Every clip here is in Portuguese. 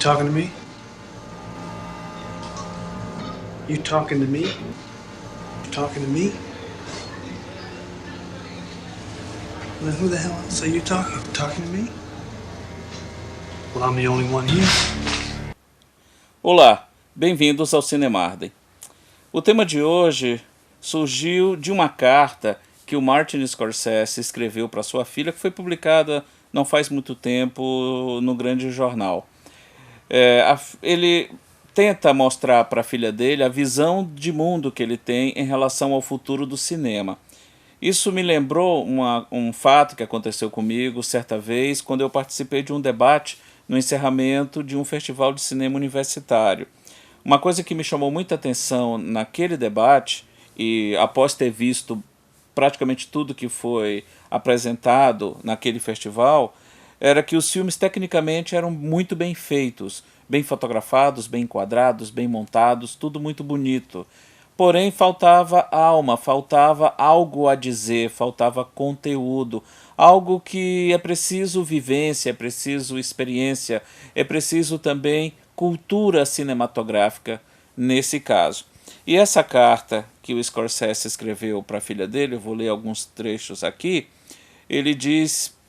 talking to me? You talking to me? You talking to me? Well, then who the hell else are you talking? Talking to me? Well, I'm the only one here. Olá, bem-vindos ao Cinemarden. O tema de hoje surgiu de uma carta que o Martin Scorsese escreveu para sua filha, que foi publicada não faz muito tempo no grande jornal. Ele tenta mostrar para a filha dele a visão de mundo que ele tem em relação ao futuro do cinema. Isso me lembrou um fato que aconteceu comigo certa vez, quando eu participei de um debate no encerramento de um festival de cinema universitário. Uma coisa que me chamou muita atenção naquele debate, e após ter visto praticamente tudo que foi apresentado naquele festival, era que os filmes tecnicamente eram muito bem feitos, bem fotografados, bem enquadrados, bem montados, tudo muito bonito. Porém, faltava alma, faltava algo a dizer, faltava conteúdo, algo que é preciso vivência, é preciso experiência, é preciso também cultura cinematográfica nesse caso. E essa carta que o Scorsese escreveu para a filha dele, eu vou ler alguns trechos aqui, ele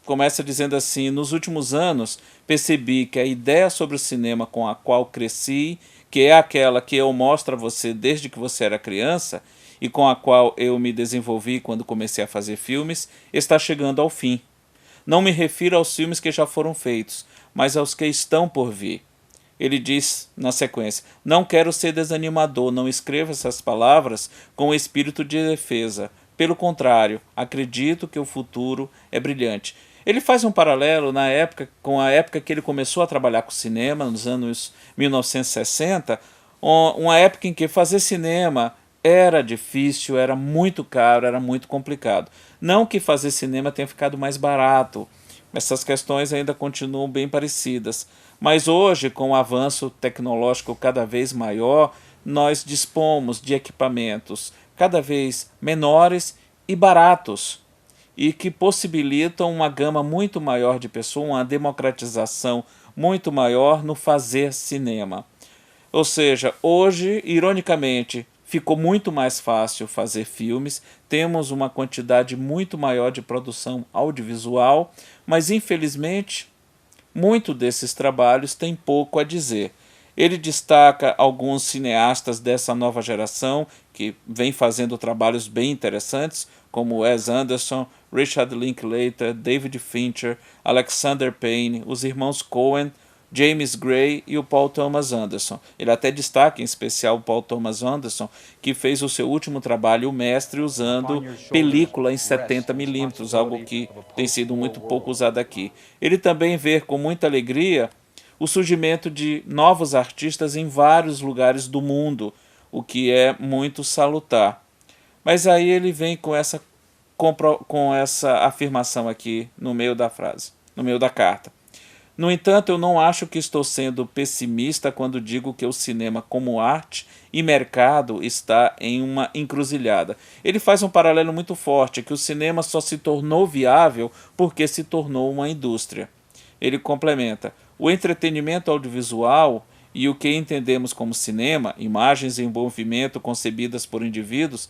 começa dizendo assim: nos últimos anos percebi que a ideia sobre o cinema com a qual cresci, que é aquela que eu mostro a você desde que você era criança e com a qual eu me desenvolvi quando comecei a fazer filmes, está chegando ao fim. Não me refiro aos filmes que já foram feitos, mas aos que estão por vir. Ele diz na sequência: não quero ser desanimador, não escrevo essas palavras com espírito de defesa. Pelo contrário, acredito que o futuro é brilhante. Ele faz um paralelo com a época que ele começou a trabalhar com cinema, nos anos 1960, uma época em que fazer cinema era difícil, era muito caro, era muito complicado. Não que fazer cinema tenha ficado mais barato, essas questões ainda continuam bem parecidas. Mas hoje, com o avanço tecnológico cada vez maior, nós dispomos de equipamentos cada vez menores e baratos, e que possibilitam uma gama muito maior de pessoas, uma democratização muito maior no fazer cinema. Ou seja, hoje, ironicamente, ficou muito mais fácil fazer filmes, temos uma quantidade muito maior de produção audiovisual, mas infelizmente, muito desses trabalhos tem pouco a dizer. Ele destaca alguns cineastas dessa nova geração que vem fazendo trabalhos bem interessantes, como Wes Anderson, Richard Linklater, David Fincher, Alexander Payne, os irmãos Coen, James Gray e o Paul Thomas Anderson. Ele até destaca em especial o Paul Thomas Anderson, que fez o seu último trabalho, O Mestre, usando película em 70mm, algo que tem sido muito pouco usado aqui. Ele também vê com muita alegria o surgimento de novos artistas em vários lugares do mundo, o que é muito salutar. Mas aí ele vem com essa afirmação aqui no meio da frase, no meio da carta. No entanto, eu não acho que estou sendo pessimista quando digo que o cinema como arte e mercado está em uma encruzilhada. Ele faz um paralelo muito forte, que o cinema só se tornou viável porque se tornou uma indústria. Ele complementa: o entretenimento audiovisual e o que entendemos como cinema, imagens em movimento concebidas por indivíduos,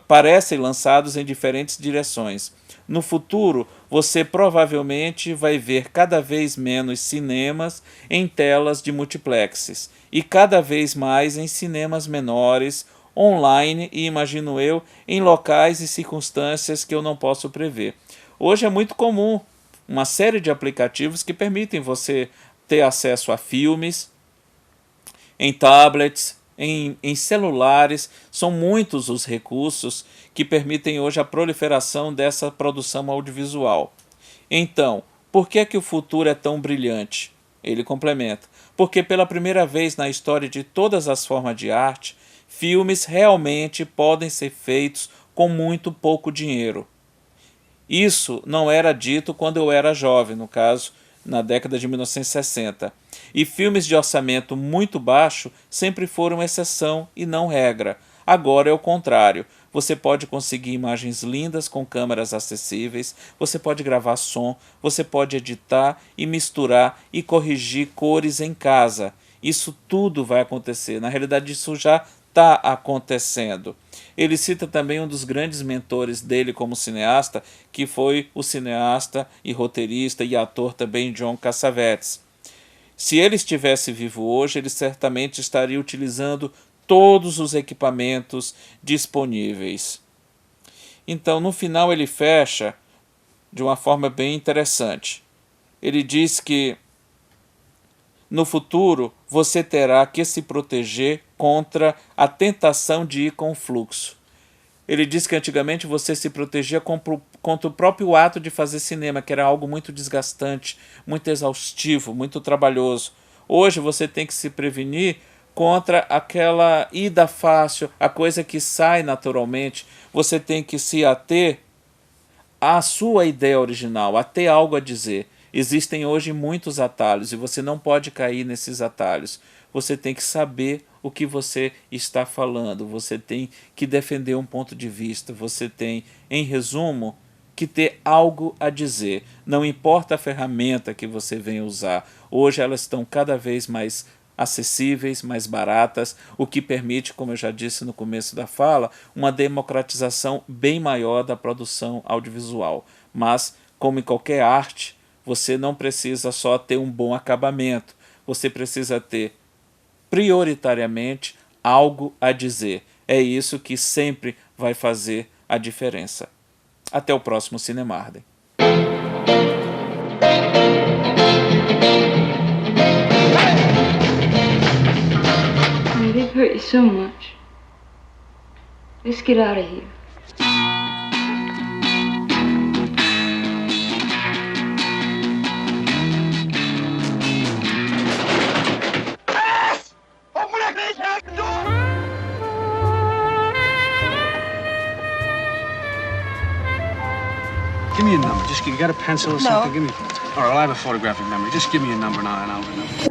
parecem lançados em diferentes direções. No futuro, você provavelmente vai ver cada vez menos cinemas em telas de multiplexes e cada vez mais em cinemas menores, online e, imagino eu, em locais e circunstâncias que eu não posso prever. Hoje é muito comum uma série de aplicativos que permitem você ter acesso a filmes em tablets, em celulares. São muitos os recursos que permitem hoje a proliferação dessa produção audiovisual. Então, por que é que o futuro é tão brilhante? Ele complementa: porque pela primeira vez na história de todas as formas de arte, filmes realmente podem ser feitos com muito pouco dinheiro. Isso não era dito quando eu era jovem, no caso, na década de 1960. E filmes de orçamento muito baixo sempre foram exceção e não regra. Agora é o contrário. Você pode conseguir imagens lindas com câmeras acessíveis, você pode gravar som, você pode editar e misturar e corrigir cores em casa. Isso tudo vai acontecer. Na realidade, isso já está acontecendo. Ele cita também um dos grandes mentores dele como cineasta, que foi o cineasta e roteirista e ator também John Cassavetes. Se ele estivesse vivo hoje, ele certamente estaria utilizando todos os equipamentos disponíveis. Então, no final, ele fecha de uma forma bem interessante. Ele diz que no futuro você terá que se proteger contra a tentação de ir com o fluxo. Ele diz que antigamente você se protegia contra o próprio ato de fazer cinema, que era algo muito desgastante, muito exaustivo, muito trabalhoso. Hoje você tem que se prevenir contra aquela ida fácil, a coisa que sai naturalmente. Você tem que se ater à sua ideia original, a ter algo a dizer. Existem hoje muitos atalhos e você não pode cair nesses atalhos. Você tem que saber o que você está falando, você tem que defender um ponto de vista, você tem, em resumo, que ter algo a dizer. Não importa a ferramenta que você venha usar, hoje elas estão cada vez mais acessíveis, mais baratas, o que permite, como eu já disse no começo da fala, uma democratização bem maior da produção audiovisual. Mas, como em qualquer arte, você não precisa só ter um bom acabamento, você precisa ter prioritariamente algo a dizer. É isso que sempre vai fazer a diferença. Até o próximo Cinemarden. They've hurt you so much. Let's get out of here. Give me a number. Just you got a pencil or something? Give me. All right, I have a photographic memory. Just give me a number and I'll remember.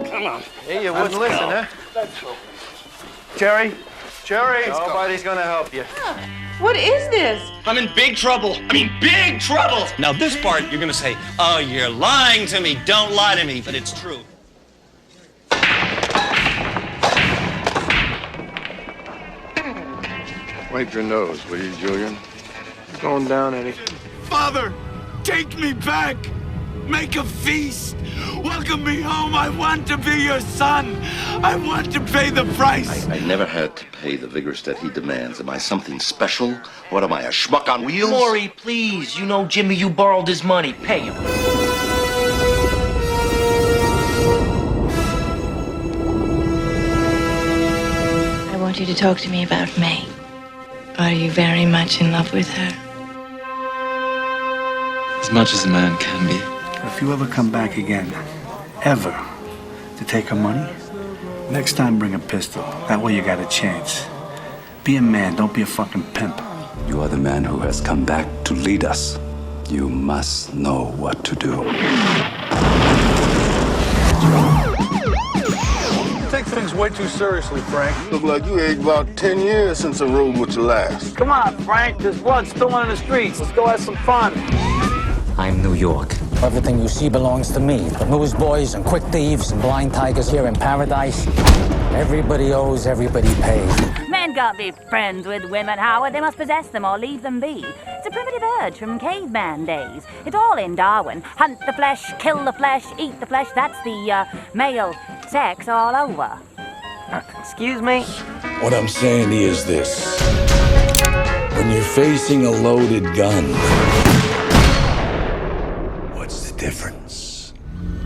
Come on. Hey, you wouldn't listen, huh? Jerry? Nobody's gonna help you. What is this? I'm in big trouble. I mean, big trouble. Now, this part, you're gonna say, oh, you're lying to me. Don't lie to me, but it's true. Wipe your nose, will you, Julian? It's going down, Eddie. Father, take me back. Make a feast. Welcome me home. I want to be your son. I want to pay the price. I never had to pay the vigorous that he demands. Am I something special? What am I, a schmuck on wheels? Maury, please. You know Jimmy, you borrowed his money. Pay him. I want you to talk to me about May. Are you very much in love with her? As much as a man can be. If you ever come back again, ever, to take her money, next time bring a pistol. That way you got a chance. Be a man, don't be a fucking pimp. You are the man who has come back to lead us. You must know what to do. You take things way too seriously, Frank. Look like you aged about 10 years since I rode with you last. Come on, Frank. There's blood spilling in the streets. Let's go have some fun. I'm New York. Everything you see belongs to me. The newsboys and quick thieves and blind tigers here in paradise. Everybody owes, everybody pays. Men can't be friends with women, Howard. They must possess them or leave them be. It's a primitive urge from caveman days. It's all in Darwin. Hunt the flesh, kill the flesh, eat the flesh. That's the male sex all over. Excuse me? What I'm saying is this. When you're facing a loaded gun, what's the difference?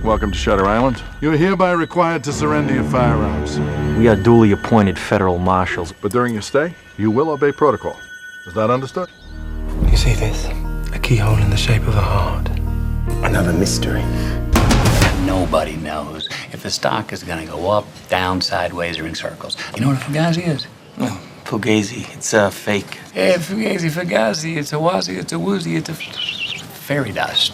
Welcome to Shutter Island. You are hereby required to surrender your firearms. We are duly appointed federal marshals. But during your stay, you will obey protocol. Is that understood? You see this? A keyhole in the shape of a heart. Another mystery. Nobody knows if the stock is going to go up, down, sideways, or in circles. You know what a fugazi is? Well, Fugazi, it's a fake. Yeah, fugazi, fugazi, it's a wazi, it's a woozy, it's a fairy dust.